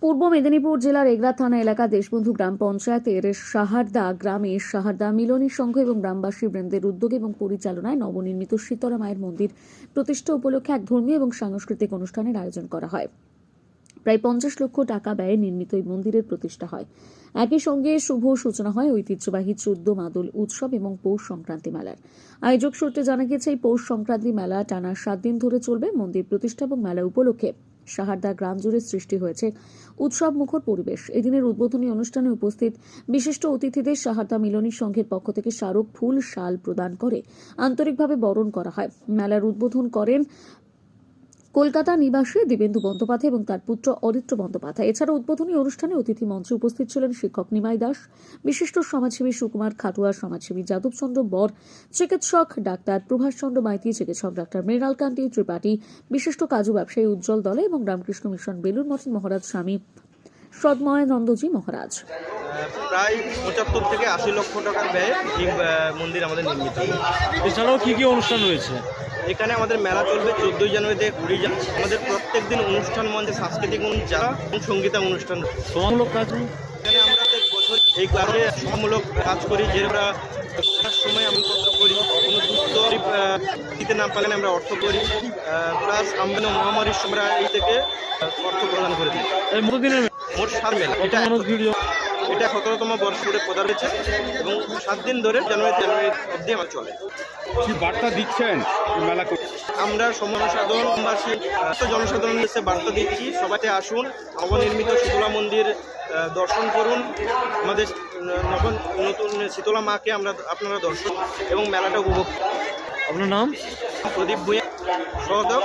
পূর্ব মেদিনীপুর জেলার এগরা থানা এলাকা দেশবন্ধু গ্রাম পঞ্চায়েতের সাহারদা গ্রামে সাহারদা মিলনী সংঘ এবং গ্রামবাসী বৃন্দের উদ্যোগ এবং পরিচালনায় নবনির্মিত শীতলা মায়ের মন্দির প্রতিষ্ঠা উপলক্ষে এক ধর্মীয় এবং সাংস্কৃতিক অনুষ্ঠানের আয়োজন করা হয়। প্রায় 50 লক্ষ টাকা ব্যয়ে নির্মিত এই মন্দিরের প্রতিষ্ঠা হয়। একই সঙ্গে শুভ সূচনা হয় ঐতিহ্যবাহী 14 মাদল উৎসব এবং পৌষ সংক্রান্তি মেলার। আয়োজক সূত্রে জানা গেছে এই পৌষ সংক্রান্তি মেলা টানা 7 দিন ধরে চলবে। মন্দির প্রতিষ্ঠা এবং মেলা উপলক্ষে সাহারদা গ্রাম জুড়ে সৃষ্টি হয়েছে উৎসব মুখর পরিবেশ। এদিনের উদ্বোধনী অনুষ্ঠানে উপস্থিত বিশিষ্ট অতিথিদের সাহারদা মিলনী সংঘের পক্ষ থেকে স্মারক ফুল শাল প্রদান করে আন্তরিকভাবে বরণ করা হয়। মেলার উদ্বোধন করেন কলকাতা নিবাসী দিবেন্দু বন্দ্যোপাধ্যায় এবং তার পুত্র অরিত্র বন্দ্যোপাধ্যায়। এছাড়া উদ্বোধনী অনুষ্ঠানে অতিথি মঞ্চে উপস্থিত ছিলেন শিক্ষক নিমাই দাস, বিশিষ্ট সমাজসেবী সুকুমার খাটুয়া, সমাজসেবী যাদবচন্দ্র বর, চিকিৎসক ডাক্তার প্রভাষচন্দ্র মাইতি, চিকিৎসক ডাক্তার মৃণালকান্তি ত্রিপাঠী, বিশিষ্ট কাজু ব্যবসায়ী উজ্জ্বল দলে এবং রামকৃষ্ণ মিশন বেলুর মঠের মহারাজ স্বামী সদময়ানন্দজি মহারাজ। প্রায় 75 থেকে 80 লক্ষ টাকার ব্যয়ে এই মন্দির আমাদের নির্মিত। এছাড়াও কি কি অনুষ্ঠান রয়েছে? এখানে আমাদের মেলা চলবে 14 জানুয়ারি থেকে 20 জানুয়ারি। আমাদের প্রত্যেক দিন অনুষ্ঠান মঞ্চে সাংস্কৃতিক অনুষ্ঠান এবং সঙ্গীতা অনুষ্ঠান। সমাজমূলক কাজ এখানে আমরা বছর এই ক্লাবে সমাজমূলক কাজ করি, যে আমরা সময় আমন্ত্রণ করি, কোনো দুস্থ দিতে না পারলে আমরা অর্থ করি, প্লাস আমরা মহামারীর সময় এই থেকে অর্থ প্রদান করে দিই। এই মতদিনের মোট 7 মেলা। এটা 17তম বর্ষ করে প্রদান হয়েছে এবং 7 দিন ধরে জানুয়ারি অবধি আমার চলে। কি বার্তা দিচ্ছেন মেলা? আমরা জনসাধারণবাসী জনসাধারণ এসে বার্তা দিচ্ছি, সবাইতে আসুন, নবনির্মিত শীতলা মন্দির দর্শন করুন, আমাদের নতুন শীতলা মাকে আপনারা দর্শন এবং মেলাটা উপভোগ। আপনার নাম? প্রদীপ ভূঁইয়া, সহযোগ।